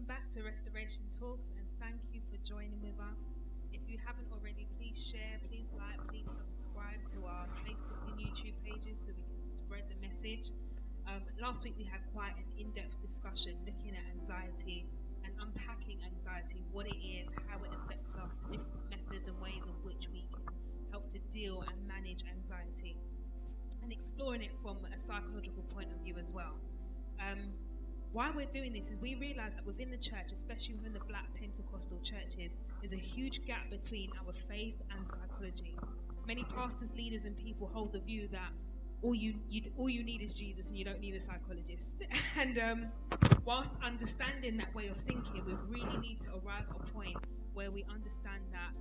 back to Restoration Talks, and thank you for joining with us. If you haven't already, please share, please like, please subscribe to our Facebook and YouTube pages so we can spread the message. Last week we had quite an in-depth discussion looking at anxiety and unpacking anxiety, what it is, how it affects us, the different methods and ways in which we can help to deal and manage anxiety, and exploring it from a psychological point of view as well. Why we're doing this is we realize that within the church, especially within the Black Pentecostal churches, there's a huge gap between our faith and psychology. Many pastors, leaders, and people hold the view that all you need is Jesus and you don't need a psychologist. And whilst understanding that way of thinking, we really need to arrive at a point where we understand that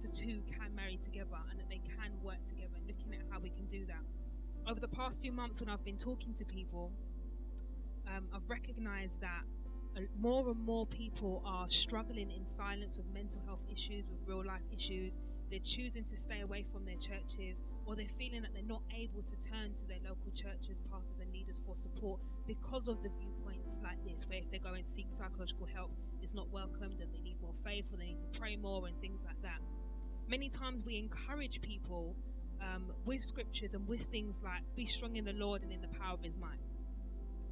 the two can marry together and that they can work together, and looking at how we can do that. Over the past few months when I've been talking to people, I've recognized that more and more people are struggling in silence with mental health issues, with real life issues. They're choosing to stay away from their churches, or they're feeling that they're not able to turn to their local churches, pastors and leaders for support because of the viewpoints like this, where if they go and seek psychological help, it's not welcomed and they need more faith or they need to pray more and things like that. Many times we encourage people with scriptures and with things like be strong in the Lord and in the power of his might.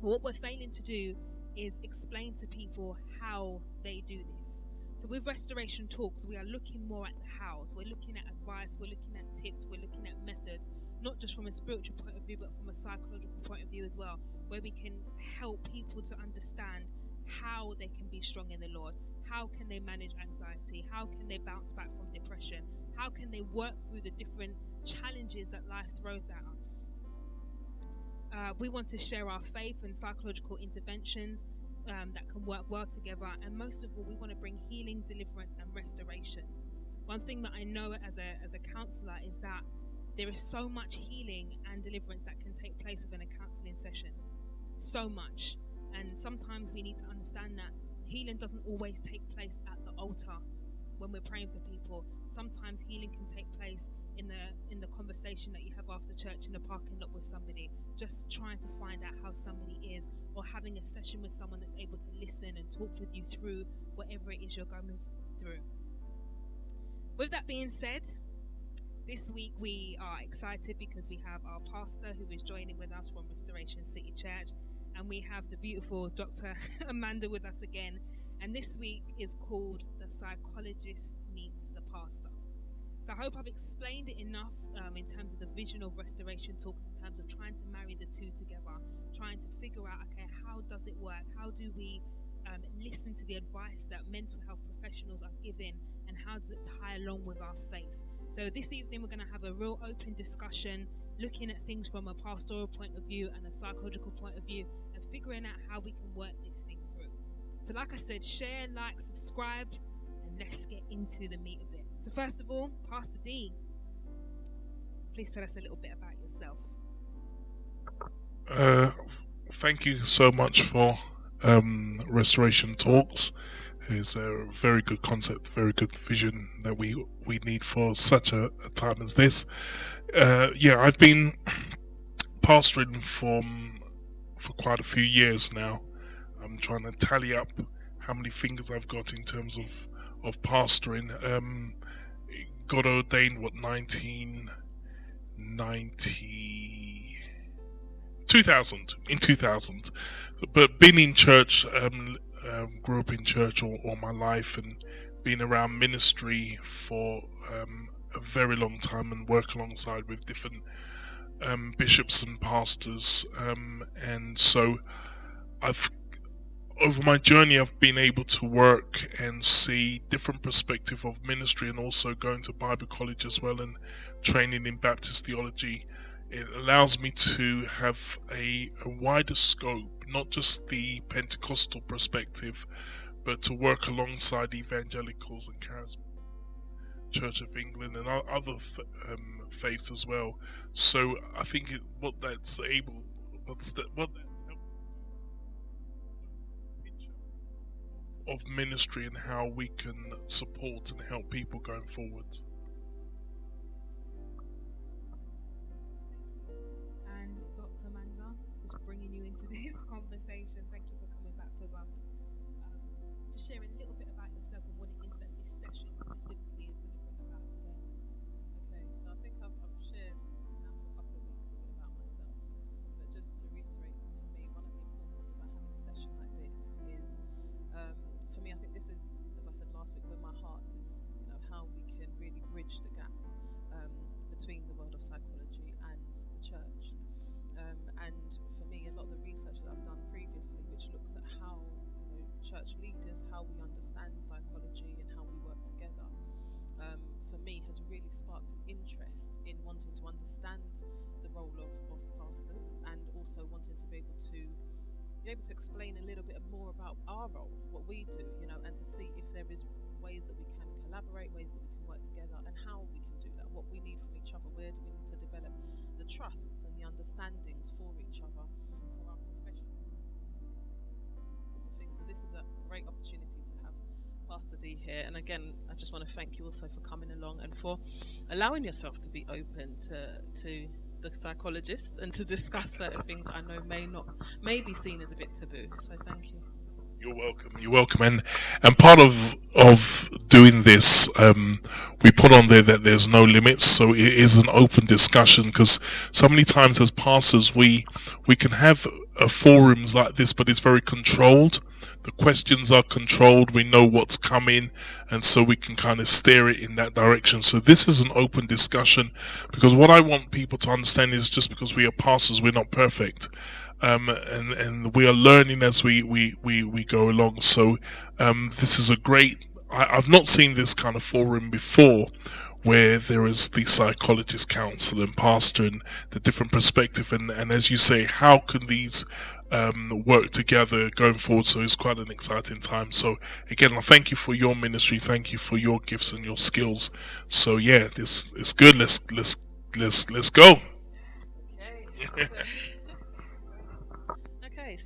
But what we're failing to do is explain to people how they do this. So with Restoration Talks, we are looking more at the hows. We're looking at advice, we're looking at tips, we're looking at methods, not just from a spiritual point of view, but from a psychological point of view as well, where we can help people to understand how they can be strong in the Lord, how can they manage anxiety, how can they bounce back from depression, how can they work through the different challenges that life throws at us. We want to share our faith and psychological interventions that can work well together, and most of all, we want to bring healing, deliverance, and restoration. One thing that I know as a counsellor is that there is so much healing and deliverance that can take place within a counselling session. So much. And sometimes we need to understand that healing doesn't always take place at the altar when we're praying for people. Sometimes healing can take place in the conversation that you have after church in the parking lot with somebody, just trying to find out how somebody is, or having a session with someone that's able to listen and talk with you through whatever it is you're going through. With that being said, this week we are excited because we have our pastor who is joining with us from Restoration City Church, and we have the beautiful Dr. Amanda with us again. And this week is called The Psychologist Meets the Pastor. So I hope I've explained it enough in terms of the vision of Restoration Talks, in terms of trying to marry the two together, trying to figure out, okay, how does it work? How do we listen to the advice that mental health professionals are giving, and how does it tie along with our faith? So this evening we're going to have a real open discussion, looking at things from a pastoral point of view and a psychological point of view, and figuring out how we can work this thing through. So like I said, share, like, subscribe, and let's get into the meat of it. So first of all, Pastor D, please tell us a little bit about yourself. Thank you so much for Restoration Talks. It's a very good concept, very good vision that we need for such a time as this. I've been pastoring for quite a few years now. I'm trying to tally up how many fingers I've got in terms of pastoring. Got ordained, 2000, but been in church, grew up in church all my life, and been around ministry for a very long time, and work alongside with different bishops and pastors, and so over my journey I've been able to work and see different perspective of ministry, and also going to Bible college as well and training in Baptist theology. It allows me to have a wider scope, not just the Pentecostal perspective, but to work alongside evangelicals and charismatic Church of England and other faiths as well. So I think what that's helped of ministry and how we can support and help people going forward. And Dr. Amanda, just bringing you into this conversation. Thank you for coming back with us. share a little bit about yourself and what it is that this session specifically is going to bring about today? Okay, so I think I've shared now for a couple of weeks a bit about myself, but just to reiterate, to me, one of the importance about having a session like this is, for me, I think this is, as I said last week, where my heart is, how we can really bridge the gap between the world of psychology and the church. And for me, a lot of the research that I've done previously, which looks at how church leaders, how we understand psychology and how we work together, for me has really sparked an interest in wanting to understand the role of pastors, and also wanting to be able to explain a little bit more about our role, what we do, and to see if there is ways that we can collaborate, ways that we can work together, and how we can do that, what we need from each other, where do we need to develop the trusts and the understandings for each other, for our professionals, sorts of things. So this is a great opportunity to have Pastor D here, and again, I just want to thank you also for coming along and for allowing yourself to be open to the psychologist and to discuss certain things I know may be seen as a bit taboo. So thank you. You're welcome. You're welcome. And part of doing this, we put on there that there's no limits, so it is an open discussion, because so many times as pastors we can have forums like this, but it's very controlled. The questions are controlled. We know what's coming, and so we can kind of steer it in that direction. So this is an open discussion, because what I want people to understand is, just because we are pastors, we're not perfect. And we are learning as we go along. So this is a great, I've not seen this kind of forum before, where there is the psychologist, counsel and pastor, and the different perspective, and as you say, how can these work together going forward. So it's quite an exciting time. So again, I thank you for your ministry, thank you for your gifts and your skills. So yeah, this is good. Let's go. Okay.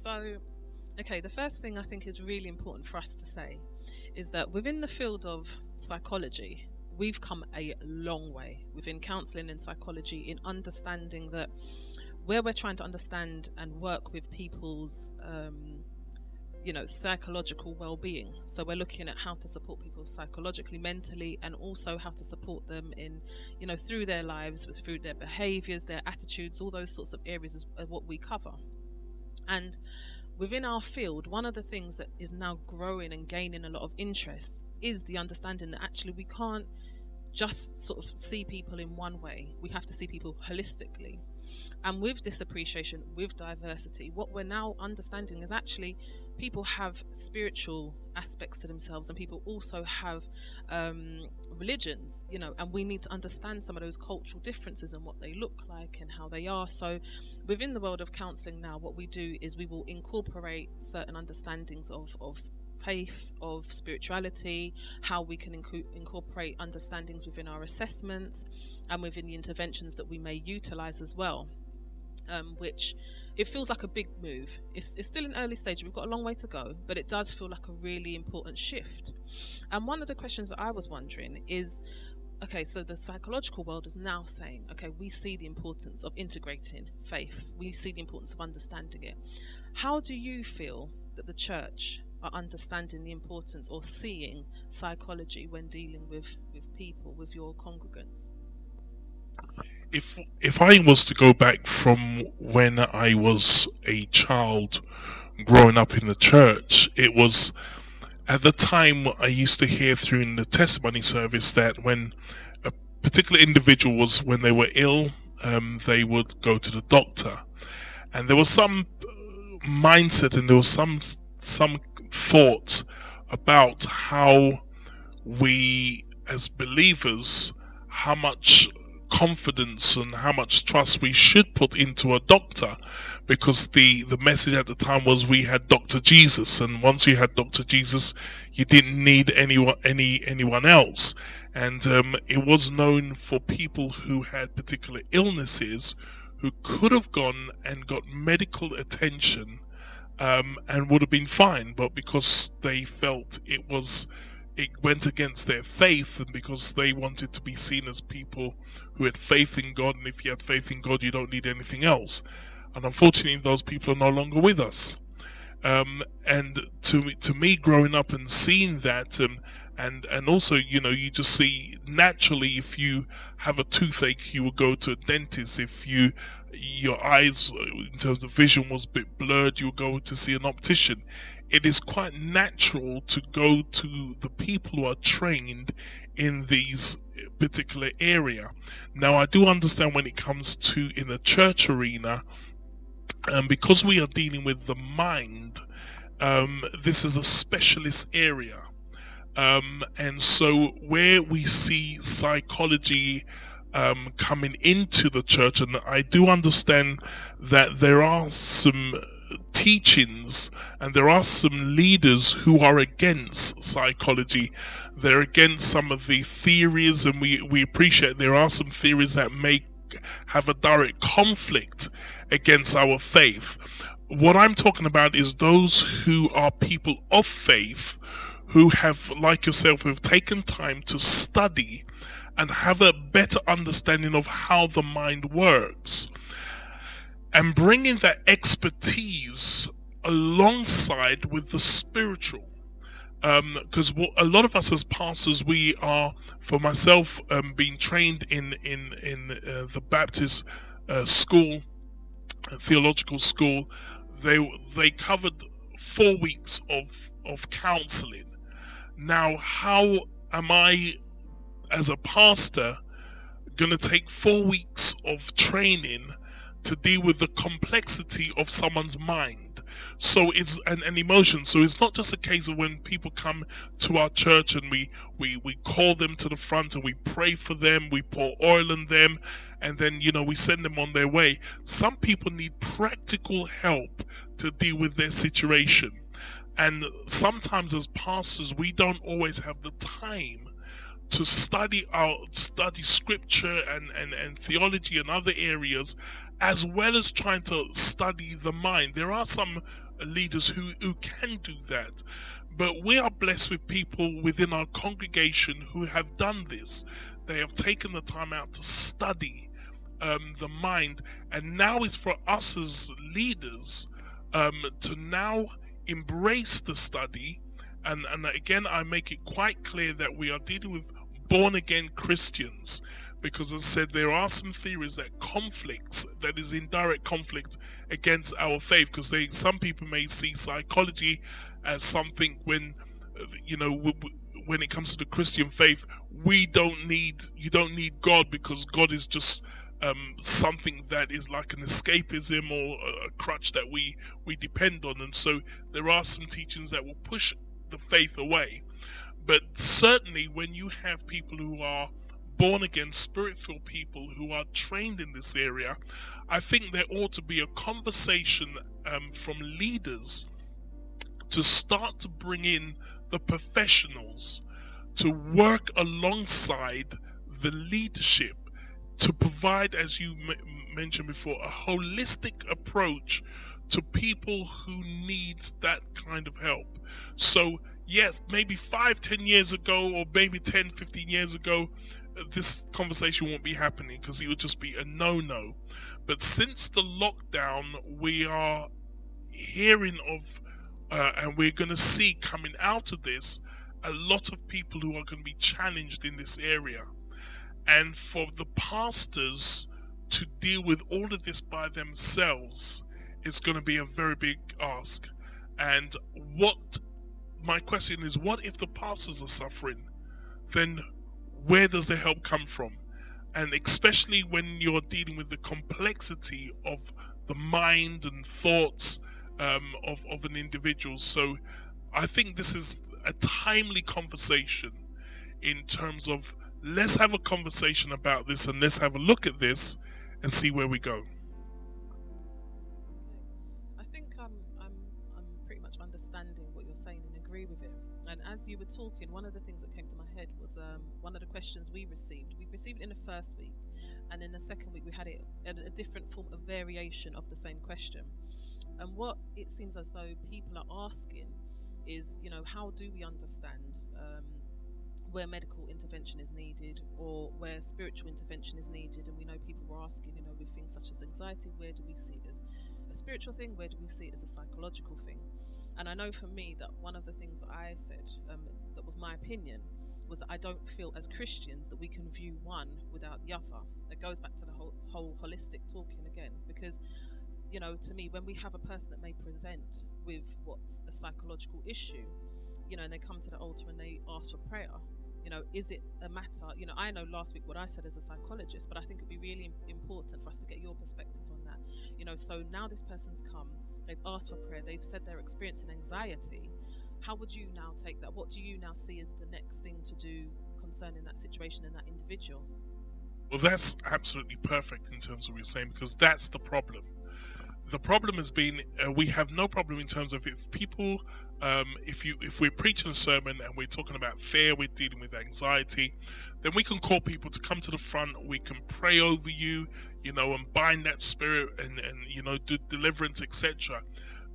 Okay, the first thing I think is really important for us to say is that within the field of psychology, we've come a long way within counselling and psychology in understanding that where we're trying to understand and work with people's psychological well-being. So we're looking at how to support people psychologically, mentally, and also how to support them in, through their lives, through their behaviours, their attitudes, all those sorts of areas is what we cover. And within our field, one of the things that is now growing and gaining a lot of interest is the understanding that actually we can't just sort of see people in one way. We have to see people holistically. And with this appreciation, with diversity, what we're now understanding is actually people have spiritual aspects to themselves, and people also have religions, and we need to understand some of those cultural differences and what they look like and how they are. So within the world of counselling now, what we do is we will incorporate certain understandings of faith, of spirituality, how we can incorporate understandings within our assessments and within the interventions that we may utilize as well. Which it feels like a big move. It's still an early stage, we've got a long way to go, but it does feel like a really important shift. And one of the questions that I was wondering is, okay, so the psychological world is now saying, okay, we see the importance of integrating faith, we see the importance of understanding it. How do you feel that the church are understanding the importance or seeing psychology when dealing with people, with your congregants? If I was to go back from when I was a child growing up in the church, it was at the time I used to hear through in the testimony service that when a particular individual when they were ill, they would go to the doctor, and there was some mindset and there was some thought about how we as believers, how much confidence and how much trust we should put into a doctor, because the message at the time was we had Dr. Jesus, and once you had Dr. Jesus you didn't need anyone else. And it was known for people who had particular illnesses who could have gone and got medical attention and would have been fine, but because they felt it went against their faith, and because they wanted to be seen as people who had faith in God, and if you had faith in God you don't need anything else. And unfortunately those people are no longer with us. And to me, growing up and seeing that, and also, you just see naturally, if you have a toothache, you will go to a dentist. If your eyes, in terms of vision, was a bit blurred, you'll go to see an optician. It is quite natural to go to the people who are trained in these particular area. Now, I do understand when it comes to in a church arena, because we are dealing with the mind, this is a specialist area. And so where we see psychology coming into the church, and I do understand that there are some teachings and there are some leaders who are against psychology. They're against some of the theories, and we appreciate there are some theories that may have a direct conflict against our faith. What I'm talking about is those who are people of faith, who have, like yourself, who have taken time to study and have a better understanding of how the mind works, and bringing that expertise alongside with the spiritual. Because a lot of us as pastors, we are, for myself, being trained in the Baptist school, theological school, they covered 4 weeks of counseling. Now, how am I, as a pastor, going to take 4 weeks of training to deal with the complexity of someone's mind? So it's an emotion. So it's not just a case of when people come to our church and we call them to the front and we pray for them, we pour oil on them, and then, we send them on their way. Some people need practical help to deal with their situation. And sometimes as pastors, we don't always have the time to study scripture and theology and other areas, as well as trying to study the mind. There are some leaders who can do that, but we are blessed with people within our congregation who have done this. They have taken the time out to study the mind, and now it's for us as leaders to now embrace the study. And again, I make it quite clear that we are dealing with born-again Christians, because as I said, there are some theories that is in direct conflict against our faith, because some people may see psychology as something when it comes to the Christian faith, you don't need God, because God is just something that is like an escapism or a crutch that we depend on. And so there are some teachings that will push the faith away. But certainly when you have people who are born again, spirit-filled people who are trained in this area, I think there ought to be a conversation from leaders to start to bring in the professionals to work alongside the leadership, to provide, as you mentioned before, a holistic approach to people who needs that kind of help. So yes, maybe 5-10 years ago, or maybe 10-15 years ago, this conversation won't be happening because it would just be a no-no. But since the lockdown, we are hearing of and we're going to see coming out of this a lot of people who are going to be challenged in this area. And for the pastors to deal with all of this by themselves is going to be a very big ask. And my question is, what if the pastors are suffering? Then where does the help come from? And especially when you're dealing with the complexity of the mind and thoughts of an individual. So I think this is a timely conversation in terms of, let's have a conversation about this and let's have a look at this and see where we go. I think I'm pretty much understanding what you're saying and agree with it. And as you were talking, one of the things that came to my head was one of the questions we received. We received it in the first week, and in the second week we had it a different form of variation of the same question. And what it seems as though people are asking is, how do we understand where medical intervention is needed or where spiritual intervention is needed? And we know people were asking, with things such as anxiety, where do we see it as a spiritual thing? Where do we see it as a psychological thing? And I know for me that one of the things I said, that was my opinion, was that I don't feel as Christians that we can view one without the other. It goes back to the whole holistic talking again, because to me, when we have a person that may present with what's a psychological issue, and they come to the altar and they ask for prayer, is it a matter, I know last week what I said as a psychologist, but I think it'd be really important for us to get your perspective on that. So now this person's come, they've asked for prayer, they've said they're experiencing anxiety. How would you now take that? What do you now see as the next thing to do concerning that situation and that individual? Well, that's absolutely perfect in terms of what you're saying, because that's the problem. The problem has been we have no problem in terms of if people, if we're preaching a sermon and we're talking about fear, we're dealing with anxiety, then we can call people to come to the front. We can pray over you, and bind that spirit and do deliverance, etc.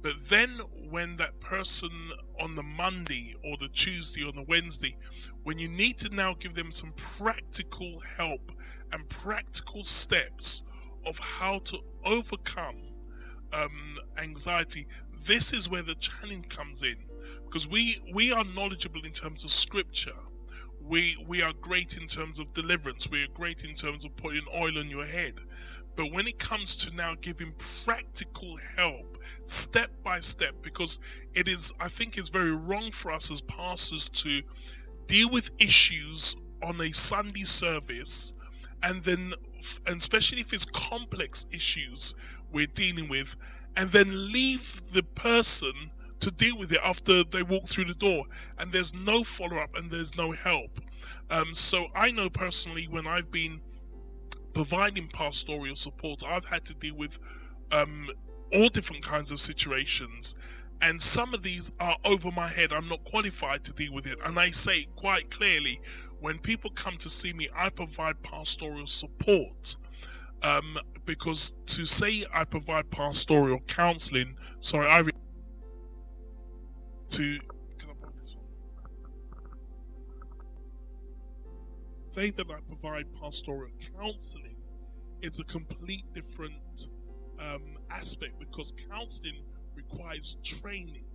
But then when that person on the Monday or the Tuesday or the Wednesday, when you need to now give them some practical help and practical steps of how to overcome anxiety, this is where the challenge comes in, because we are knowledgeable in terms of scripture. We are great in terms of deliverance. We are great in terms of putting oil on your head. But when it comes to now giving practical help, step by step, because I think it's very wrong for us as pastors to deal with issues on a Sunday service, and especially if it's complex issues we're dealing with, and then leave the person to deal with it after they walk through the door, and there's no follow-up and there's no help. So I know personally, when I've been providing pastoral support, I've had to deal with all different kinds of situations, and some of these are over my head. I'm not qualified to deal with it, and I say it quite clearly. When people come to see me, I provide pastoral support, because to say I provide pastoral counseling, can I put this one? Say that I provide pastoral counseling, it's a complete different aspect, because counseling requires training,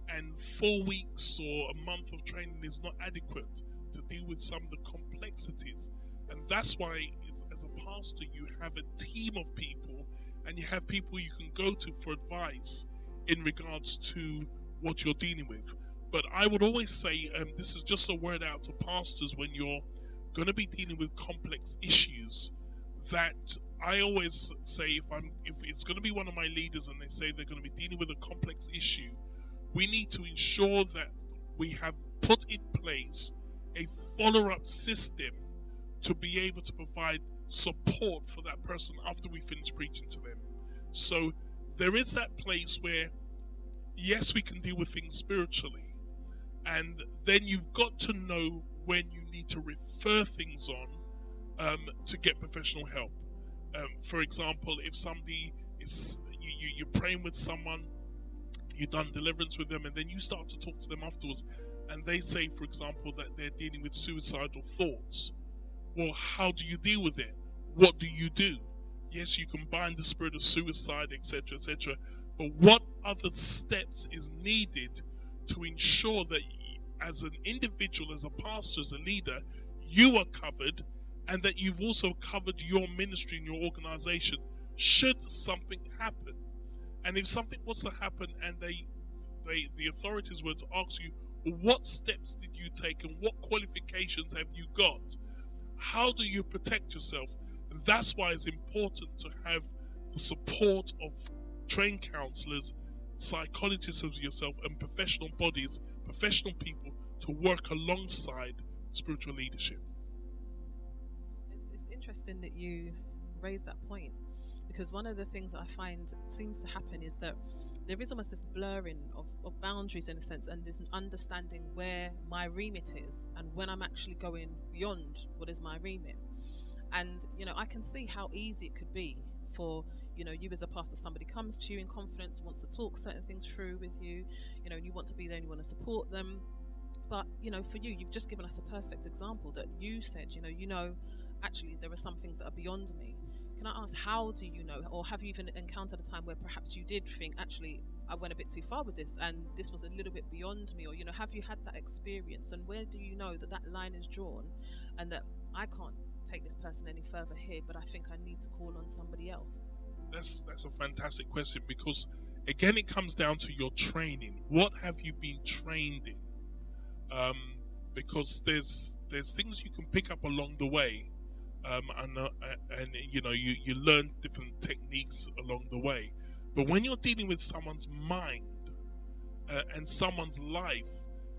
and 4 weeks or a month of training is not adequate to deal with some of the complexities. And that's why as a pastor you have a team of people, and you have people you can go to for advice in regards to what you're dealing with. But I would always say, this is just a word out to pastors, when you're going to be dealing with complex issues, that I always say, if it's going to be one of my leaders and they say they're going to be dealing with a complex issue, we need to ensure that we have put in place a follow-up system to be able to provide support for that person after we finish preaching to them. So there is that place where, yes, we can deal with things spiritually, and then you've got to know when you need to refer things on to get professional help. For example, if somebody is you're praying with someone, you've done deliverance with them, and then you start to talk to them afterwards, and they say, for example, that they're dealing with suicidal thoughts. Well, how do you deal with it? What do you do? Yes, you can bind the spirit of suicide, etc., etc. But what other steps is needed to ensure that as an individual, as a pastor, as a leader, you are covered, and that you've also covered your ministry and your organization should something happen? And if something was to happen and the authorities were to ask you, well, what steps did you take and what qualifications have you got? How do you protect yourself? And that's why it's important to have the support of trained counselors, psychologists of yourself, and professional bodies, professional people to work alongside spiritual leadership. It's interesting that you raise that point, because one of the things that I find seems to happen is that there is almost this blurring of boundaries in a sense, and there's an understanding where my remit is and when I'm actually going beyond what is my remit. And I can see how easy it could be for you as a pastor. Somebody comes to you in confidence, wants to talk certain things through with you, and you want to be there and you want to support them. But for you've just given us a perfect example that you said, actually there are some things that are beyond me. Can I ask, how do you know, or have you even encountered a time where perhaps you did think, actually, I went a bit too far with this, and this was a little bit beyond me, or have you had that experience, and where do you know that that line is drawn, and that I can't take this person any further here, but I think I need to call on somebody else? That's a fantastic question, because again it comes down to your training. What have you been trained in? Because there's things you can pick up along the way, and you learn different techniques along the way. But when you're dealing with someone's mind and someone's life,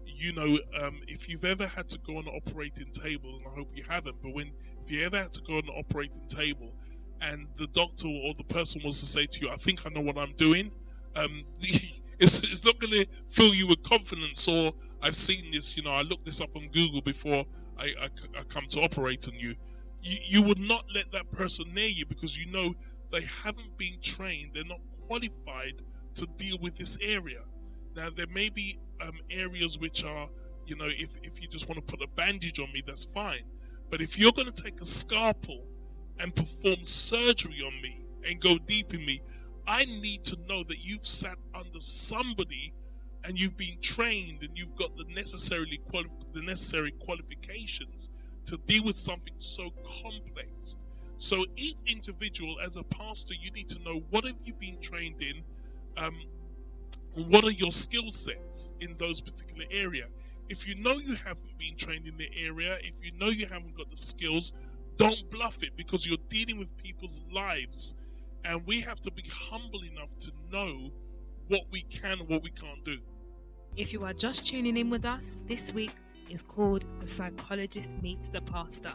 if you've ever had to go on an operating table, and I hope you haven't, but if you ever had to go on an operating table and the doctor or the person wants to say to you, I think I know what I'm doing, it's not going to fill you with confidence, or I've seen this, I looked this up on Google before I come to operate on you. You would not let that person near you, because they haven't been trained, they're not qualified to deal with this area. Now, there may be areas which are, if you just want to put a bandage on me, that's fine. But if you're going to take a scalpel and perform surgery on me and go deep in me, I need to know that you've sat under somebody and you've been trained and you've got the necessary qualifications to deal with something so complex. So each individual, as a pastor, you need to know, what have you been trained in? What are your skill sets in those particular area? If you know you haven't been trained in the area, if you know you haven't got the skills, don't bluff it, because you're dealing with people's lives, and we have to be humble enough to know what we can and what we can't do. If you are just tuning in with us, this week is called The Psychologist Meets the Pastor.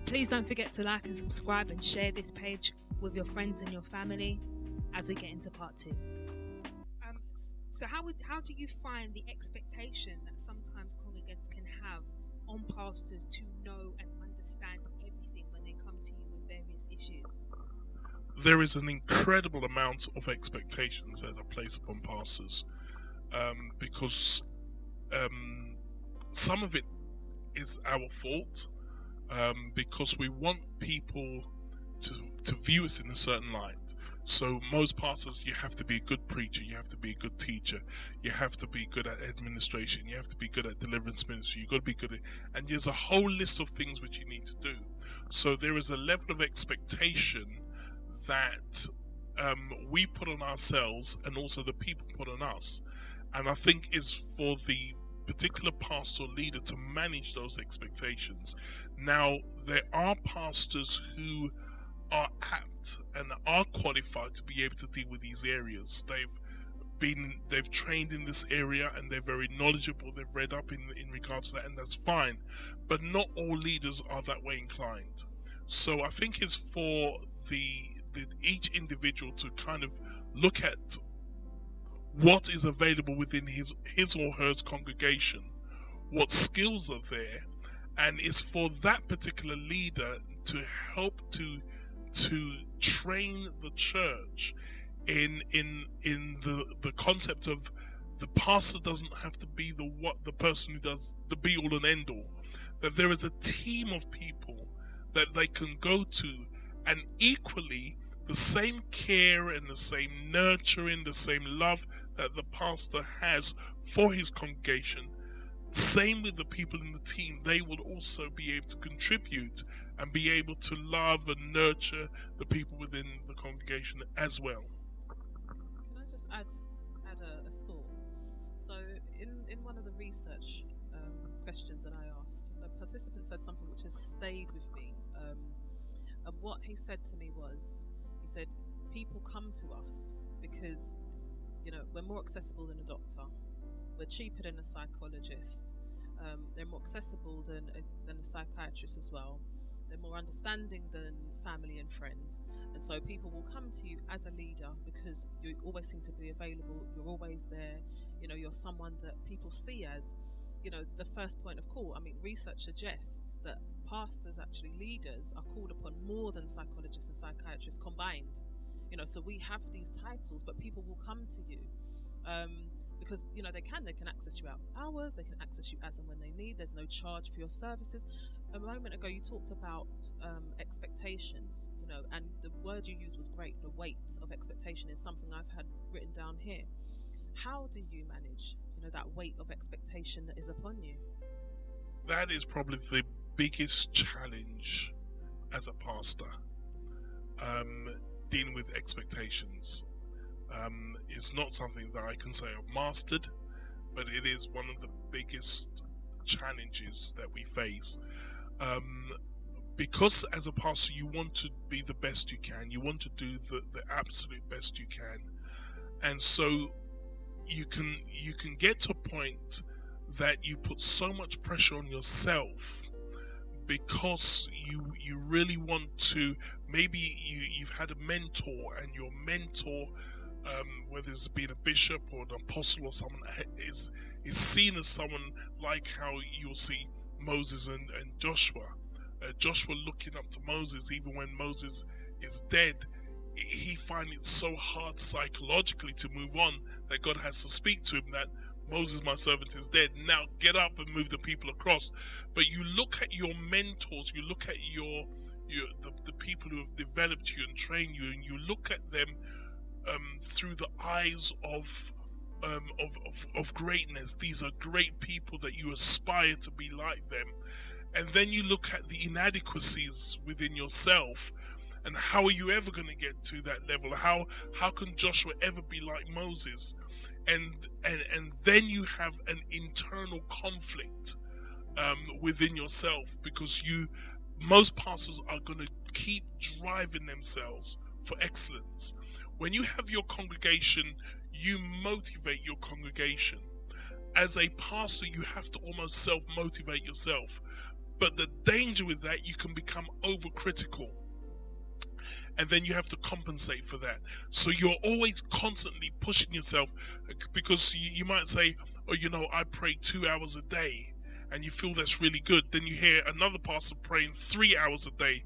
Please don't forget to like and subscribe and share this page with your friends and your family as we get into part 2. So how do you find the expectation that sometimes congregants can have on pastors to know and understand everything when they come to you with various issues? There is an incredible amount of expectations that are placed upon pastors, because some of it is our fault, because we want people to view us in a certain light. So most pastors, you have to be a good preacher, you have to be a good teacher, you have to be good at administration, you have to be good at deliverance ministry, you've got to be good at, and there's a whole list of things which you need to do. So there is a level of expectation that we put on ourselves, and also the people put on us. And I think it's for the particular pastor or leader to manage those expectations. Now, there are pastors who are apt and are qualified to be able to deal with these areas. They've trained in this area, and they're very knowledgeable. They've read up in regards to that, and that's fine. But not all leaders are that way inclined. So I think it's for each individual to kind of look at what is available within his or her congregation, what skills are there, and it's for that particular leader to help to train the church in the concept of the pastor doesn't have to be the person who does the be all and end all, that there is a team of people that they can go to, and equally the same care and the same nurturing, the same love that the pastor has for his congregation, same with the people in the team. They will also be able to contribute and be able to love and nurture the people within the congregation as well. Can I just add a thought? So in one of the research questions that I asked, a participant said something which has stayed with me. And what he said to me was, he said, people come to us because, we're more accessible than a doctor, we're cheaper than a psychologist, they're more accessible than a psychiatrist as well, they're more understanding than family and friends, and so people will come to you as a leader because you always seem to be available, you're always there, you're someone that people see as, the first point of call. I mean, research suggests that pastors, actually leaders, are called upon more than psychologists and psychiatrists combined. So we have these titles, but people will come to you because they can access you out of hours, they can access you as and when they need. There's no charge for your services, a moment ago you talked about expectations, and the word you used was great. The weight of expectation is something I've had written down here. How do you manage, that weight of expectation that is upon you? That is probably the biggest challenge as a pastor. Dealing with expectations. It's not something that I can say I've mastered, but it is one of the biggest challenges that we face. Because as a pastor, you want to be the best you can. You want to do the absolute best you can. And so you can get to a point that you put so much pressure on yourself because you really want to, maybe you've had a mentor, and your mentor, whether it's being a bishop or an apostle or someone, is seen as someone like how you'll see Moses and Joshua. Joshua looking up to Moses, even when Moses is dead, he finds it so hard psychologically to move on that God has to speak to him that Moses, my servant, is dead. Now get up and move the people across. But you look at your mentors, you look at the people who have developed you and trained you, and you look at them through the eyes of greatness. These are great people that you aspire to be like them. And then you look at the inadequacies within yourself, and how are you ever going to get to that level? How can Joshua ever be like Moses? And then you have an internal conflict within yourself, because most pastors are going to keep driving themselves for excellence. When you have your congregation, you motivate your congregation. As a pastor, you have to almost self-motivate yourself. But the danger with that, you can become overcritical. And then you have to compensate for that. So you're always constantly pushing yourself, because you might say, oh, I pray 2 hours a day, and you feel that's really good. Then you hear another pastor praying 3 hours a day.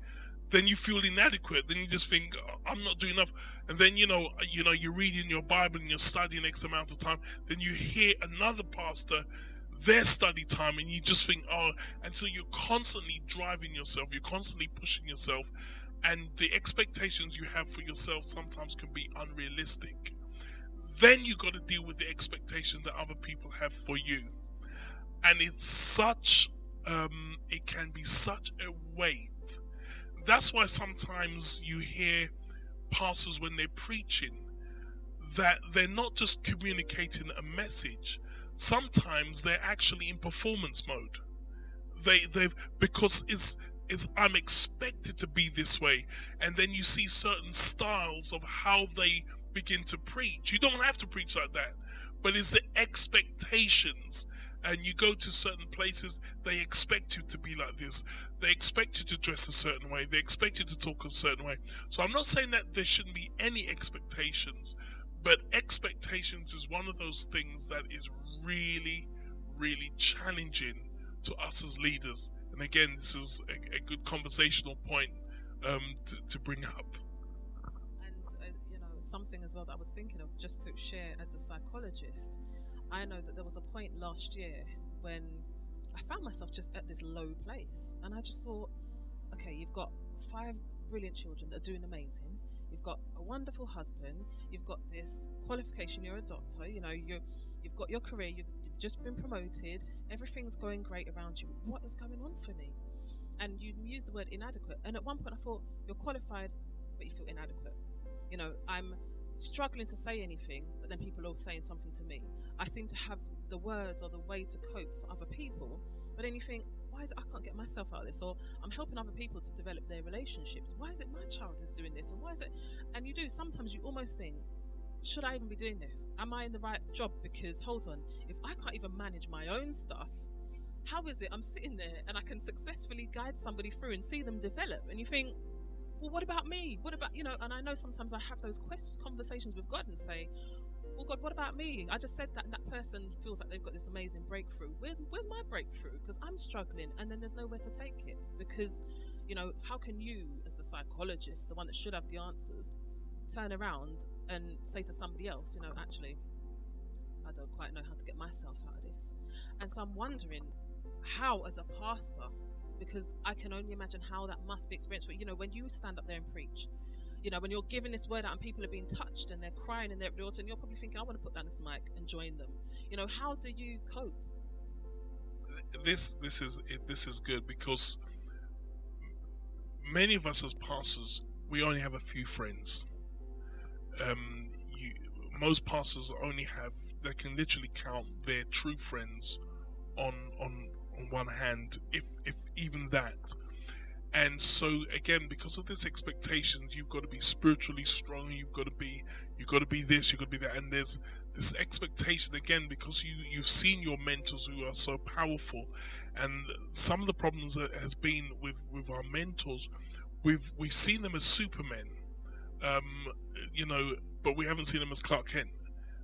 Then you feel inadequate. Then you just think, I'm not doing enough. And then, you're reading your Bible and you're studying X amount of time. Then you hear another pastor, their study time, and you just think, and so you're constantly driving yourself. You're constantly pushing yourself. And the expectations you have for yourself sometimes can be unrealistic. Then you got to deal with the expectations that other people have for you. And it's it can be such a weight. That's why sometimes you hear pastors, when they're preaching, that they're not just communicating a message. Sometimes they're actually in performance mode. Because I'm expected to be this way. And then you see certain styles of how they begin to preach. You don't have to preach like that, but it's the expectations. And you go to certain places, they expect you to be like this. They expect you to dress a certain way. They expect you to talk a certain way. So I'm not saying that there shouldn't be any expectations, but expectations is one of those things that is really, really challenging to us as leaders. And again, this is a good conversational point to bring up. And something as well that I was thinking of, just to share as a psychologist. I know that there was a point last year when I found myself just at this low place, and I just thought, okay, you've got 5 brilliant children that are doing amazing. You've got a wonderful husband. You've got this qualification. You're a doctor. You've got your career. You've just been promoted. Everything's going great around you. What is going on for me? And you use the word inadequate. And at one point I thought, you're qualified, but you feel inadequate. I'm struggling to say anything, but then people are saying something to me. I seem to have the words or the way to cope for other people, but then you think, why is it I can't get myself out of this? Or I'm helping other people to develop their relationships. Why is it my child is doing this? And why is it? And you do, sometimes you almost think, should I even be doing this? Am I in the right job? Because hold on, if I can't even manage my own stuff, how is it I'm sitting there and I can successfully guide somebody through and see them develop? And you think, well, what about me? What about, and I know sometimes I have those conversations with God and say, well, God, what about me? I just said that, and that person feels like they've got this amazing breakthrough. Where's my breakthrough? Because I'm struggling, and then there's nowhere to take it. Because, how can you, as the psychologist, the one that should have the answers, turn around and say to somebody else, actually, I don't quite know how to get myself out of this. And so I'm wondering how, as a pastor, because I can only imagine how that must be experienced for, when you stand up there and preach, when you're giving this word out and people are being touched and they're crying and they're at the altar, and you're probably thinking, I want to put down this mic and join them. How do you cope? This is good, because many of us as pastors, we only have a few friends. Most pastors they can literally count their true friends on one hand, if even that. And so again, because of this expectations, you've got to be spiritually strong. You've got to be this. You've got to be that. And there's this expectation again, because you've seen your mentors who are so powerful. And some of the problems that has been with our mentors, we've seen them as Supermen, but we haven't seen them as Clark Kent.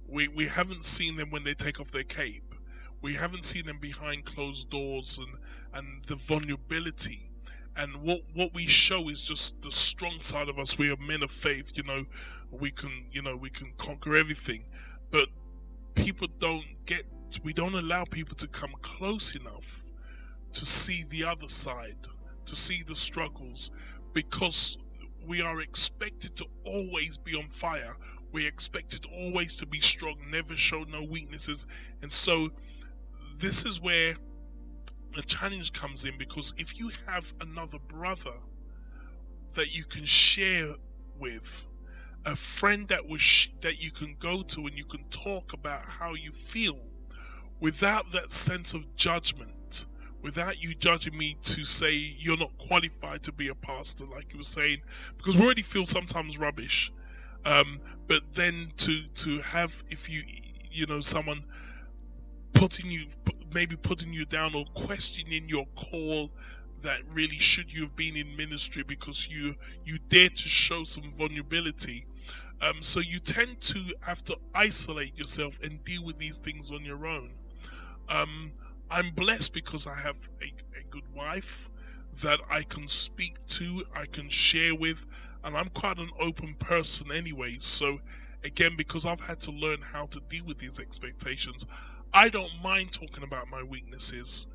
We haven't seen them when they take off their cape. We haven't seen them behind closed doors and the vulnerability. And what we show is just the strong side of us. We are men of faith, we can conquer everything. But we don't allow people to come close enough to see the other side, to see the struggles, because we are expected to always be on fire. We're expected always to be strong, never show no weaknesses. And so this is where the challenge comes in, because if you have another brother that you can share with, a friend that you can go to and you can talk about how you feel without that sense of judgment, without you judging me to say you're not qualified to be a pastor, like you were saying, because we already feel sometimes rubbish. But then to have, if someone putting you down or questioning your call, that really should you have been in ministry, because you dare to show some vulnerability. So you tend to have to isolate yourself and deal with these things on your own. I'm blessed because I have a good wife that I can speak to, I can share with, and I'm quite an open person anyway. So again, because I've had to learn how to deal with these expectations, I don't mind talking about my weaknesses.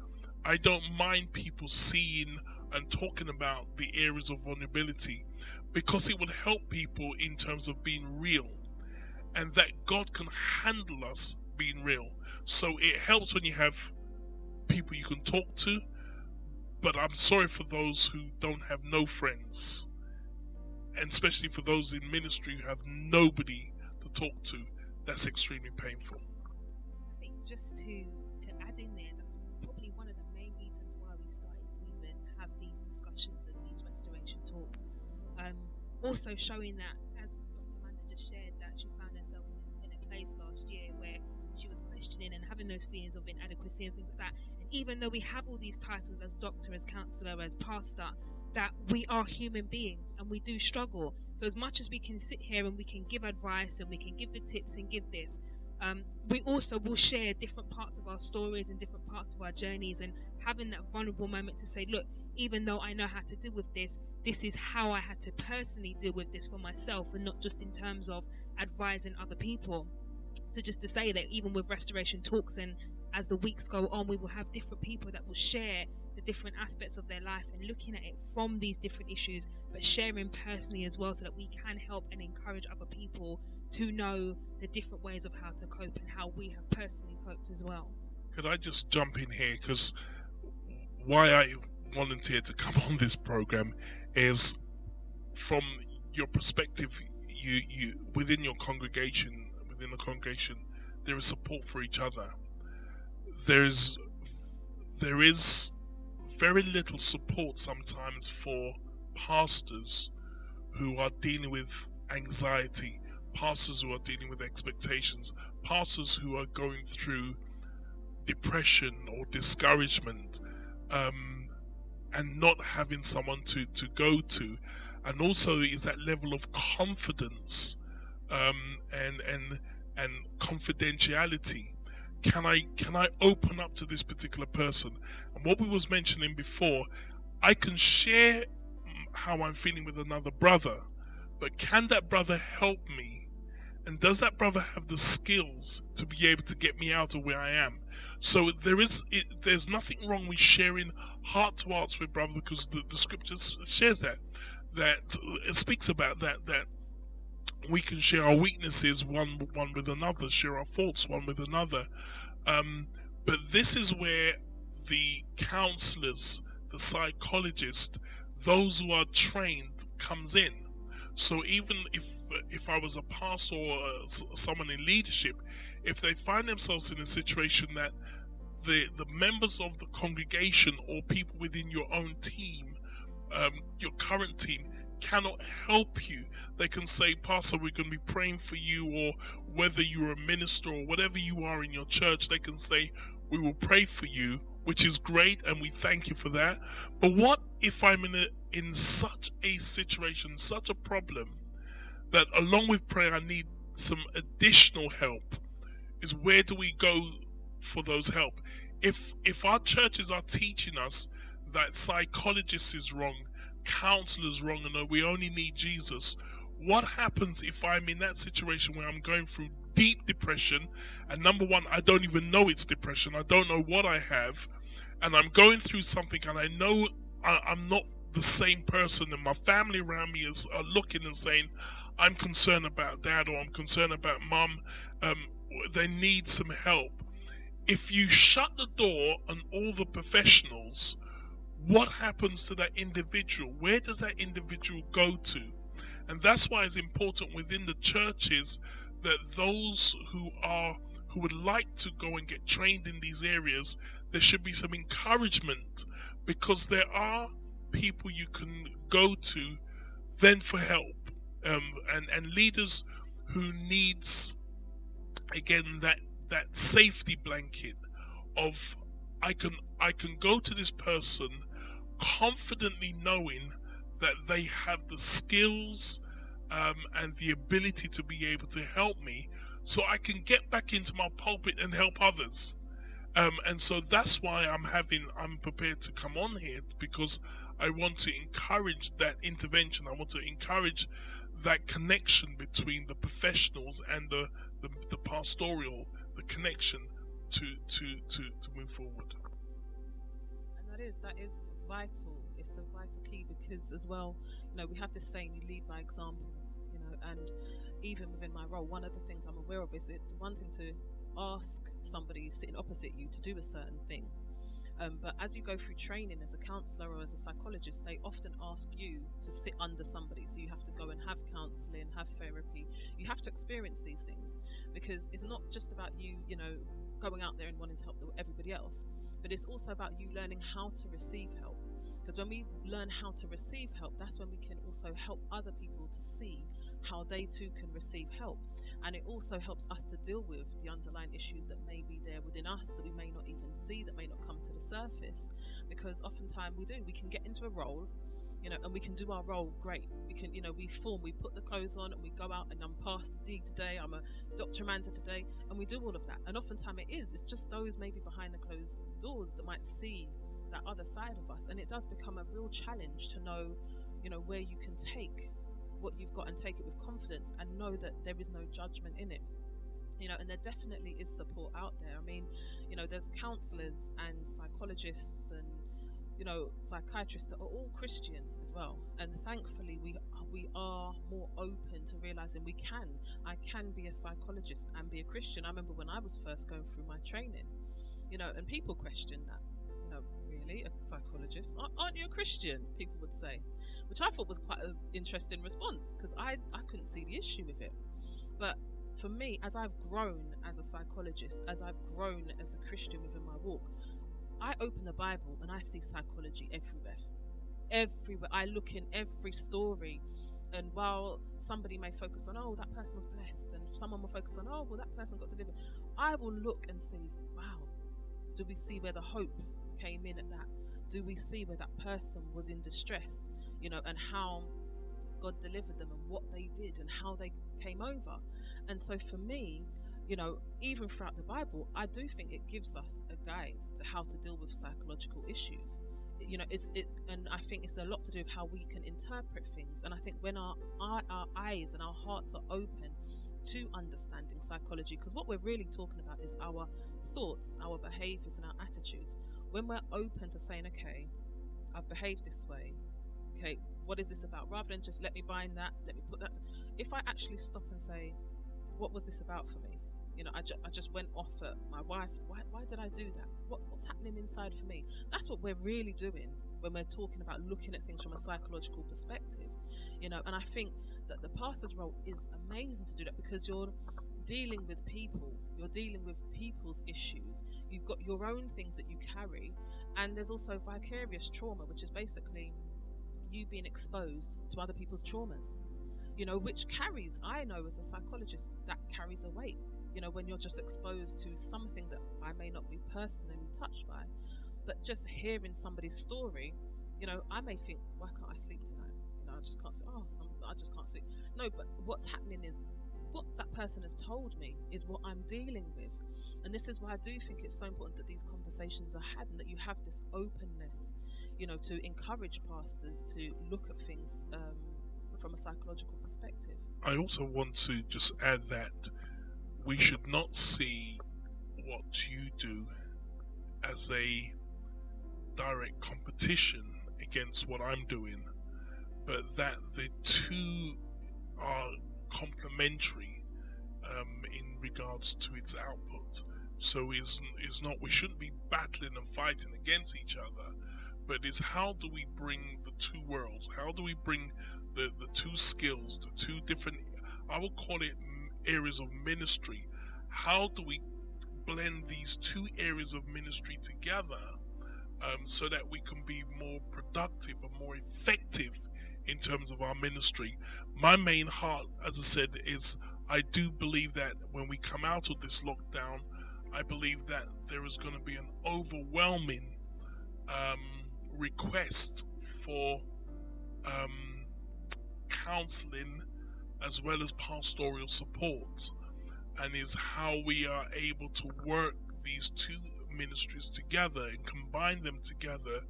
I don't mind people seeing and talking about the areas of vulnerability, because it will help people in terms of being real, and that God can handle us being real. So it helps when you have people you can talk to, but I'm sorry for those who don't have no friends, and especially for those in ministry who have nobody to talk to. That's extremely painful. I think just to add in there, that's probably one of the main reasons why we started to even have these discussions and these restoration talks. Also showing that, as Dr. Amanda just shared, that she found herself in a place last year where she was questioning and having those feelings of inadequacy and things like that. And even though we have all these titles as doctor, as counsellor, as pastor, that we are human beings and we do struggle. So as much as we can sit here and we can give advice and we can give the tips and give this, we also will share different parts of our stories and different parts of our journeys, and having that vulnerable moment to say, look, even though I know how to deal with this, this is how I had to personally deal with this for myself, and not just in terms of advising other people. So just to say that even with restoration talks, and as the weeks go on, we will have different people that will share the different aspects of their life and looking at it from these different issues, but sharing personally as well, so that we can help and encourage other people to know the different ways of how to cope and how we have personally coped as well. Could I just jump in here? Because why I volunteered to come on this program is, from your perspective, you within the congregation, there is support for each other. There is very little support sometimes for pastors who are dealing with anxiety, pastors who are dealing with expectations, pastors who are going through depression or discouragement, and not having someone to go to. And also is that level of confidence and confidentiality. Can I open up to this particular person? And what we was mentioning before, I can share how I'm feeling with another brother, but can that brother help me And does that brother have the skills to be able to get me out of where I am? So there's nothing wrong with sharing heart to hearts with brother, because the scripture shares that it speaks about that we can share our weaknesses one with another, share our faults one with another. But this is where the counselors, the psychologists, those who are trained comes in. So even if I was a pastor or someone in leadership, if they find themselves in a situation that the members of the congregation or people within your own team, your current team, cannot help you, they can say, Pastor, we're going to be praying for you, or whether you're a minister or whatever you are in your church, they can say, we will pray for you, which is great, and we thank you for that. But what if I'm in such a situation, such a problem, that along with prayer I need some additional help? Is where do we go for those help? If our churches are teaching us that psychologists is wrong, counselors wrong, and we only need Jesus, what happens if I'm in that situation where I'm going through deep depression, and number one, I don't even know it's depression, I don't know what I have, and I'm going through something, and I know I'm not the same person, and my family around me are looking and saying, I'm concerned about dad, or I'm concerned about mum, they need some help. If you shut the door on all the professionals, what happens to that individual? Where does that individual go to? And that's why it's important within the churches that those who would like to go and get trained in these areas, there should be some encouragement, because there are people you can go to then for help, and leaders who needs, again, that safety blanket of I can go to this person confidently knowing that they have the skills and the ability to be able to help me, so I can get back into my pulpit and help others. And so that's why I'm prepared to come on here, because I want to encourage that intervention. I want to encourage that connection between the professionals and the pastoral, the connection to move forward. And that is vital. It's a vital key, because as well, we have this saying, you lead by example, and even within my role, one of the things I'm aware of is it's one thing to ask somebody sitting opposite you to do a certain thing. But as you go through training as a counsellor or as a psychologist, they often ask you to sit under somebody. So you have to go and have counselling, have therapy. You have to experience these things, because it's not just about you, going out there and wanting to help everybody else, but it's also about you learning how to receive help. Because when we learn how to receive help, that's when we can also help other people to see how they too can receive help. And it also helps us to deal with the underlying issues that may be there within us that we may not even see, that may not come to the surface. Because oftentimes we can get into a role, and we can do our role great. We can, we put the clothes on and we go out, and I'm Pastor D today, I'm a Dr. Amanda today, and we do all of that. And oftentimes it's just those maybe behind the closed doors that might see that other side of us. And it does become a real challenge to know, where you can take what you've got and take it with confidence, and know that there is no judgment in it. And there definitely is support out there. I mean, there's counselors and psychologists and psychiatrists that are all Christian as well, and thankfully we are more open to realizing I can be a psychologist and be a Christian. I remember when I was first going through my training, and people questioned that, really, a psychologist, aren't you a Christian? People would say, which I thought was quite an interesting response, because I couldn't see the issue with it. But for me, as I've grown as a psychologist, as I've grown as a Christian within my walk, I open the Bible and I see psychology everywhere. I look in every story, and while somebody may focus on, oh, that person was blessed, and someone will focus on, oh, well, that person got delivered, I will look and see, wow, do we see where the hope came in at that? Do we see where that person was in distress, and how God delivered them, and what they did, and how they came over? And so for me, even throughout the Bible, I do think it gives us a guide to how to deal with psychological issues. And I think it's a lot to do with how we can interpret things. And I think when our eyes and our hearts are open to understanding psychology, because what we're really talking about is our thoughts, our behaviors, and our attitudes. When we're open to saying, okay, I've behaved this way, okay, what is this about? Rather than just let me bind that, let me put that. If I actually stop and say, what was this about for me? I just went off at my wife. Why did I do that? What's happening inside for me? That's what we're really doing when we're talking about looking at things from a psychological perspective. And I think that the pastor's role is amazing to do that, because you're dealing with people, you're dealing with people's issues, you've got your own things that you carry, and there's also vicarious trauma, which is basically you being exposed to other people's traumas, which carries, I know as a psychologist, that carries a weight. When you're just exposed to something that I may not be personally touched by, but just hearing somebody's story, I may think, why can't I sleep tonight? I just can't sleep. I just can't sleep. No, but what's happening is what that person has told me is what I'm dealing with. And this is why I do think it's so important that these conversations are had, and that you have this openness, to encourage pastors to look at things from a psychological perspective. I also want to just add that we should not see what you do as a direct competition against what I'm doing, but that the two are complementary in regards to its output. So is not, we shouldn't be battling and fighting against each other, but is how do we bring the two worlds? How do we bring the two skills, the two different, I will call it areas of ministry? How do we blend these two areas of ministry together so that we can be more productive and more effective in terms of our ministry? My main heart, as I said, is I do believe that when we come out of this lockdown, I believe that there is going to be an overwhelming request for counseling as well as pastoral support, and is how we are able to work these two ministries together and combine them together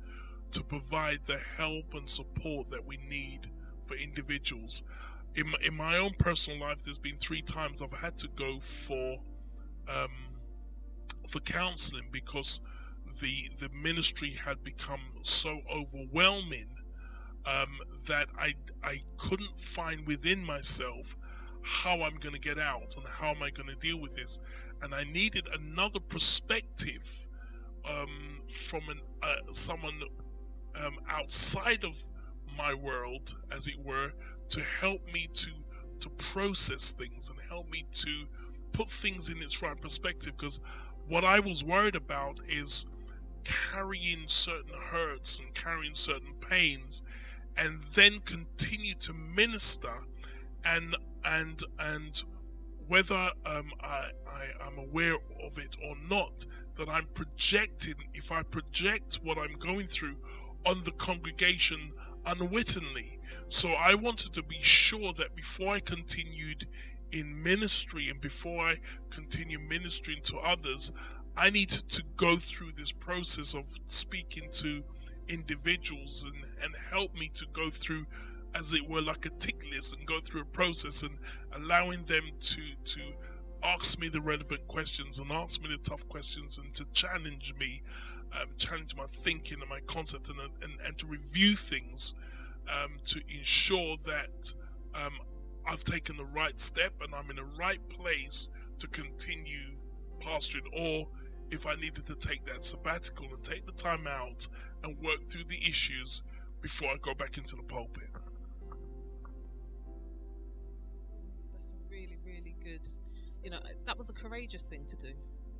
to provide the help and support that we need for individuals. In my own personal life, there's been 3 times I've had to go for counseling because the ministry had become so overwhelming that I couldn't find within myself how I'm going to get out and how am I going to deal with this, and I needed another perspective from someone outside of my world, as it were, to help me to process things and help me to put things in its right perspective. Because what I was worried about is carrying certain hurts and carrying certain pains, and then continue to minister, and whether I'm aware of it or not, that I'm projecting, if I project what I'm going through on the congregation unwittingly. So I wanted to be sure that before I continued in ministry and before I continue ministering to others, I needed to go through this process of speaking to individuals and help me to go through, as it were, like a tick list, and go through a process and allowing them to ask me the relevant questions and ask me the tough questions and to challenge me, challenge my thinking and my concept, and to review things to ensure that I've taken the right step and I'm in the right place to continue pastoring, or if I needed to take that sabbatical and take the time out and work through the issues before I go back into the pulpit. That's really, really good. That was a courageous thing to do,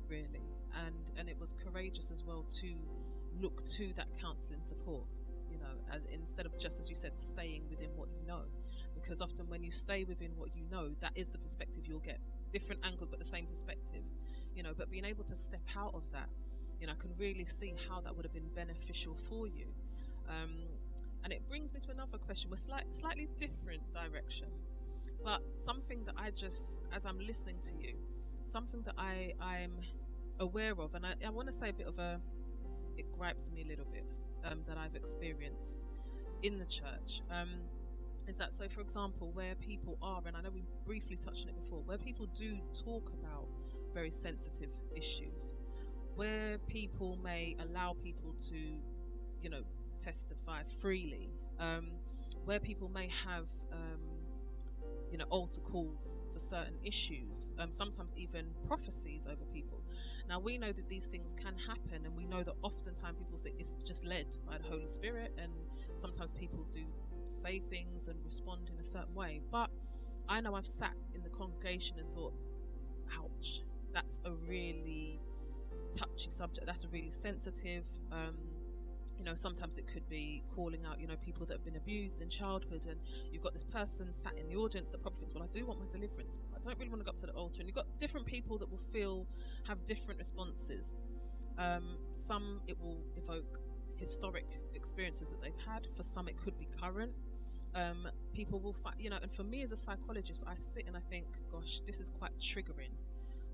really, and it was courageous as well to look to that counselling support, and instead of, just as you said, staying within what you know, because often when you stay within what you know, that is the perspective you'll get. Different angle, but the same perspective, but being able to step out of that, I can really see how that would have been beneficial for you. And it brings me to another question. We're slightly different direction, but something that I just, as I'm listening to you, something that I'm aware of, and I want to say a bit of it gripes me a little bit, that I've experienced in the church. is that, so for example, where people are, and I know we briefly touched on it before, where people do talk about very sensitive issues, where people may allow people to, testify freely, where people may have, altar calls for certain issues, sometimes even prophecies over people. Now, we know that these things can happen, and we know that oftentimes people say it's just led by the Holy Spirit, and sometimes people do say things and respond in a certain way. But I know I've sat in the congregation and thought, ouch, that's a really touchy subject, that's a really sensitive. Sometimes it could be calling out, people that have been abused in childhood, and you've got this person sat in the audience that probably thinks, well, I do want my deliverance, but I don't really want to go up to the altar. And you've got different people that will have different responses. Some, it will evoke historic experiences that they've had. For some, it could be current. People will find, and for me as a psychologist, I sit and I think, gosh, this is quite triggering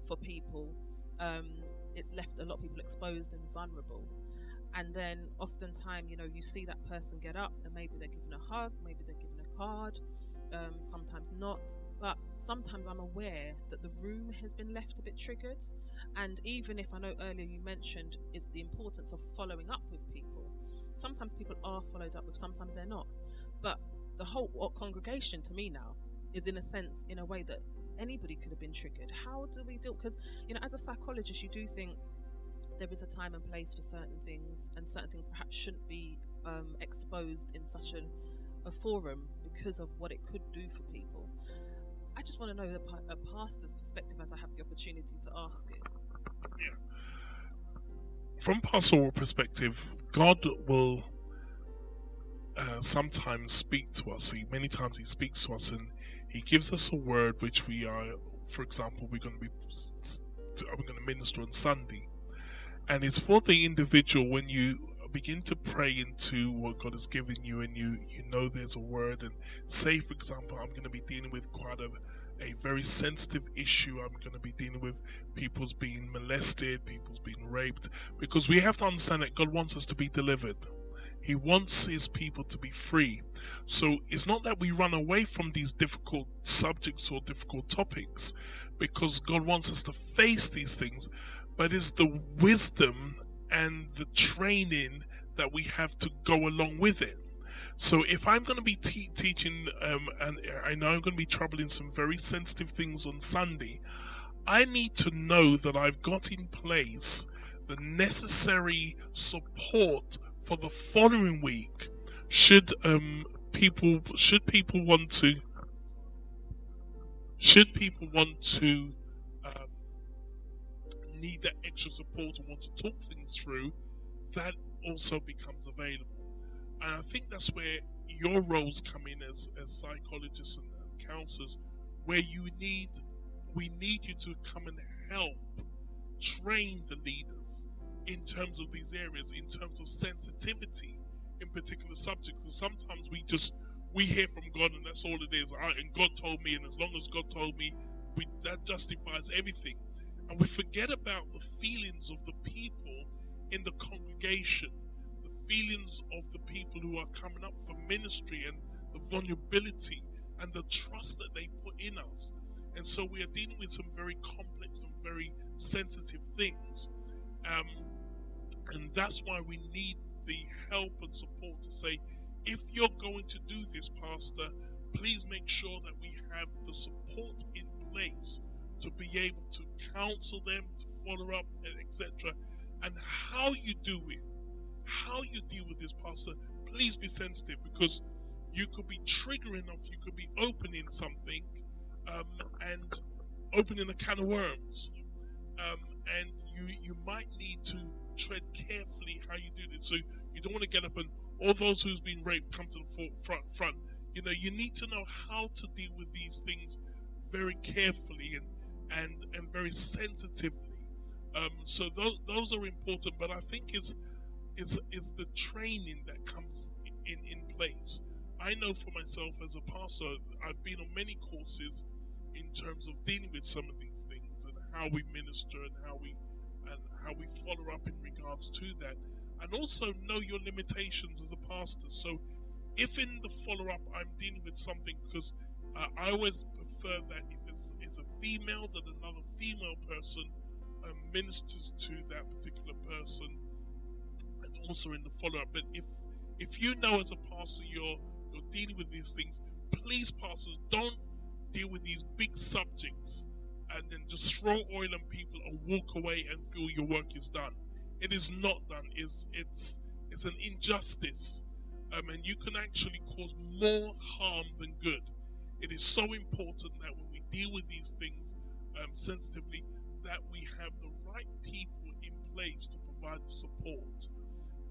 for people. It's left a lot of people exposed and vulnerable. And then oftentimes, you see that person get up, and maybe they're given a hug, maybe they're given a card, sometimes not. But sometimes I'm aware that the room has been left a bit triggered. And even if I know earlier you mentioned is the importance of following up with people, sometimes people are followed up with, sometimes they're not. But the whole congregation, to me now, is in a sense, in a way that anybody could have been triggered. How do we deal? Because, as a psychologist, you do think there is a time and place for certain things, and certain things perhaps shouldn't be exposed in such a forum because of what it could do for people. I just want to know a pastor's perspective as I have the opportunity to ask it. Yeah. From pastoral perspective, God will sometimes speak to us. Many times He speaks to us, and He gives us a word which we are, for example, we're going to minister on Sunday. And it's for the individual. When you begin to pray into what God has given you, and you know there's a word, and say, for example, I'm going to be dealing with quite a very sensitive issue. I'm going to be dealing with people's being molested, people's being raped, because we have to understand that God wants us to be delivered. He wants His people to be free. So it's not that we run away from these difficult subjects or difficult topics, because God wants us to face these things, but it's the wisdom and the training that we have to go along with it. So if I'm going to be teaching, and I know I'm going to be troubling some very sensitive things on Sunday, I need to know that I've got in place the necessary support for the following week. Should people want to need that extra support and want to talk things through, that also becomes available. And I think that's where your roles come in as psychologists and counselors, where we need you to come and help train the leaders in terms of these areas, in terms of sensitivity in particular subjects. Because sometimes we hear from God, and that's all it is. And God told me, and as long as God told me, that justifies everything. And we forget about the feelings of the people in the congregation, the feelings of the people who are coming up for ministry, and the vulnerability and the trust that they put in us. And so we are dealing with some very complex and very sensitive things. And that's why we need the help and support to say, if you're going to do this, Pastor, please make sure that we have the support in place to be able to counsel them, to follow up, etc. And how you do it, how you deal with this, Pastor, please be sensitive, because you could be triggering off, you could be opening something, and opening a can of worms. And you might need to tread carefully how you do this. So you don't want to get up and all those who's been raped come to the front. You need to know how to deal with these things very carefully and very sensitively. So those are important, but I think is the training that comes in place. I know for myself as a pastor, I've been on many courses in terms of dealing with some of these things, and how we minister, and how we follow up in regards to that, and also know your limitations as a pastor. So If in the follow-up I'm dealing with something, because I always prefer that if it's a female, that another female person ministers to that particular person, and also in the follow-up. But if you know as a pastor you're dealing with these things, please, pastors, don't deal with these big subjects and then just throw oil on people and walk away and feel your work is done. It is not done. It's an injustice, and you can actually cause more harm than good. It is so important that when we deal with these things sensitively, that we have the right people in place to provide the support.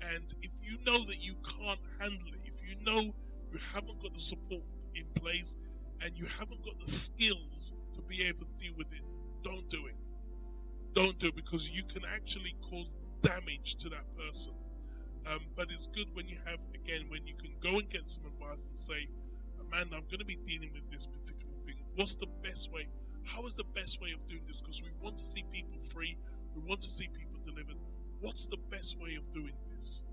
And if you know that you can't handle it, if you know you haven't got the support in place and you haven't got the skills to be able to deal with it, don't do it. Don't do it, because you can actually cause damage to that person. But it's good when you have, again, when you can go and get some advice and say, Amanda, I'm going to be dealing with this particular thing. What's the best way? How is the best way of doing this? Because we want to see people free. We want to see people delivered. What's the best way of doing this?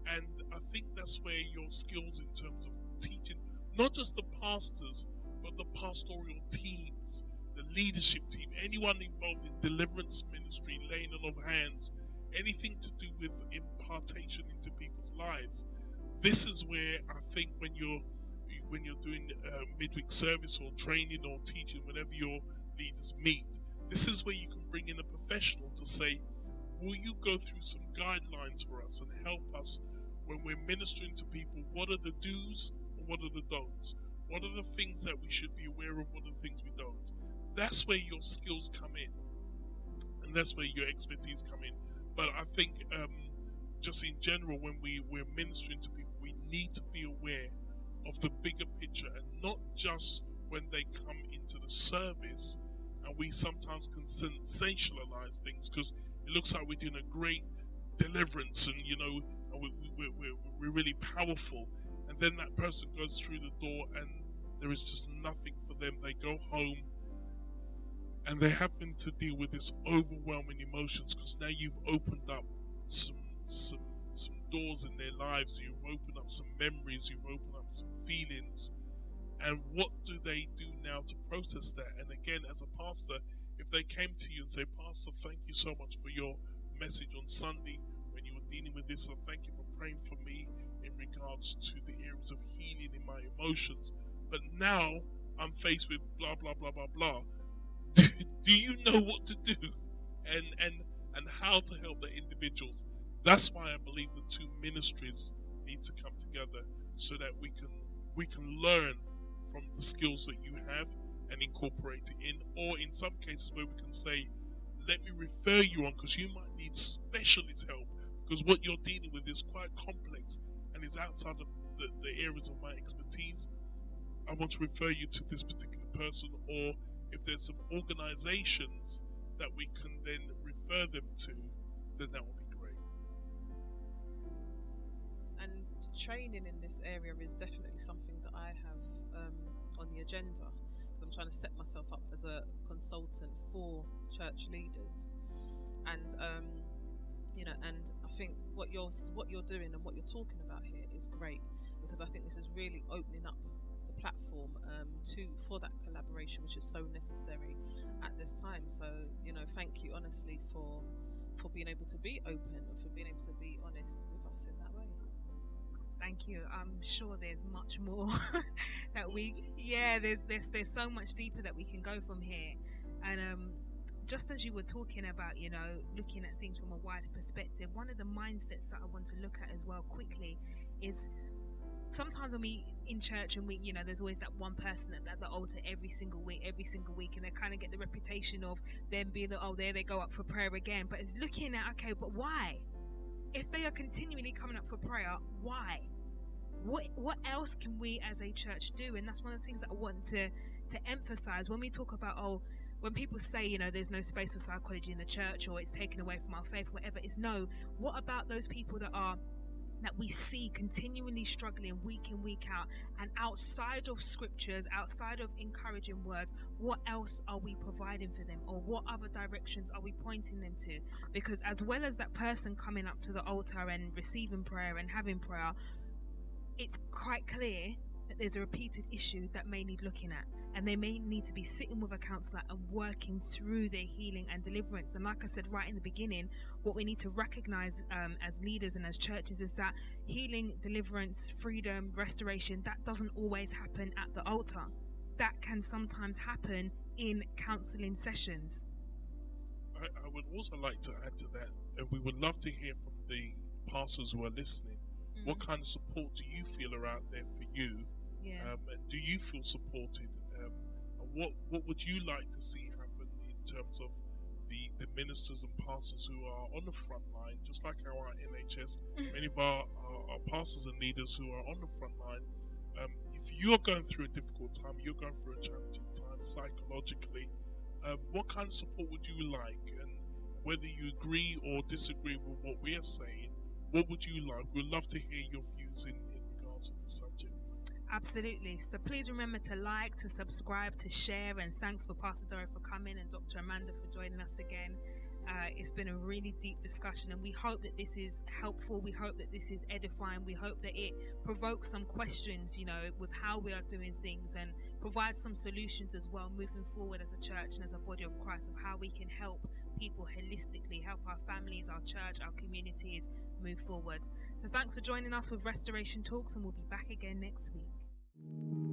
And I think that's where your skills in terms of teaching, not just the pastors, but the pastoral teams, the leadership team, anyone involved in deliverance ministry, laying on of hands, anything to do with impartation into people's lives. This is where I think when you're doing midweek service or training or teaching, whenever your leaders meet, this is where you can bring in a professional to say, will you go through some guidelines for us and help us when we're ministering to people? What are the do's and what are the don'ts? What are the things that we should be aware of? What are the things we don't? That's where your skills come in, and that's where your expertise come in. But I think just in general, when we're ministering to people, we need to be aware of the bigger picture, and not just when they come into the service. And we sometimes can sensationalize things because it looks like we're doing a great deliverance, and we're really powerful. And then that person goes through the door, and there is just nothing for them. They go home, and they're having to deal with this overwhelming emotions because now you've opened up some doors in their lives. You've opened up some memories. You've opened up some feelings. And what do they do now to process that? And again, as a pastor, if they came to you and say, Pastor, thank you so much for your message on Sunday when you were dealing with this, and thank you for praying for me in regards to the areas of healing in my emotions. But now I'm faced with blah, blah, blah, blah, blah. Do you know what to do and how to help the individuals? That's why I believe the two ministries need to come together so that we can learn from the skills that you have and incorporate it in, or in some cases where we can say, let me refer you on because you might need specialist help because what you're dealing with is quite complex and is outside of the areas of my expertise. I want to refer you to this particular person, or if there's some organizations that we can then refer them to, then that would be great. And training in this area is definitely something that I have on the agenda. I'm trying to set myself up as a consultant for church leaders, and and I think what you're doing and what you're talking about here is great, because I think this is really opening up the platform for that collaboration, which is so necessary at this time. So thank you honestly for being able to be open and for being able to be honest with us in that way. Thank you. I'm sure there's much more that there's so much deeper that we can go from here. And just as you were talking about, looking at things from a wider perspective, one of the mindsets that I want to look at as well quickly is sometimes when we in church and we, there's always that one person that's at the altar every single week, and they kind of get the reputation of them being there they go up for prayer again. But it's looking at, okay, but why? If they are continually coming up for prayer, why? What else can we as a church do? And that's one of the things that I want to emphasize when we talk about, when people say, there's no space for psychology in the church, or it's taken away from our faith, whatever, it's no. What about those people that we see continually struggling week in, week out, and outside of scriptures, outside of encouraging words, what else are we providing for them, or what other directions are we pointing them to? Because as well as that person coming up to the altar and receiving prayer and having prayer, it's quite clear that there's a repeated issue that may need looking at, and they may need to be sitting with a counsellor and working through their healing and deliverance. And like I said right in the beginning, what we need to recognize as leaders and as churches is that healing, deliverance, freedom, restoration, that doesn't always happen at the altar. That can sometimes happen in counselling sessions. I would also like to add to that, and we would love to hear from the pastors who are listening. What kind of support do you feel are out there for you? Yeah. And do you feel supported? And what would you like to see happen in terms of the ministers and pastors who are on the front line, just like our NHS? Many of our pastors and leaders who are on the front line. If you're going through a difficult time, you're going through a challenging time psychologically, what kind of support would you like? And whether you agree or disagree with what we are saying, what would you like? We'd love to hear your views in regards to this subject. Absolutely. So please remember to like, to subscribe, to share, and thanks for Pastor Dora for coming and Dr. Amanda for joining us again. It's been a really deep discussion, and we hope that this is helpful. We hope that this is edifying. We hope that it provokes some questions, with how we are doing things, and provides some solutions as well moving forward as a church and as a body of Christ, of how we can help people holistically, help our families, our church, our communities move forward. So thanks for joining us with Restoration Talks, and we'll be back again next week.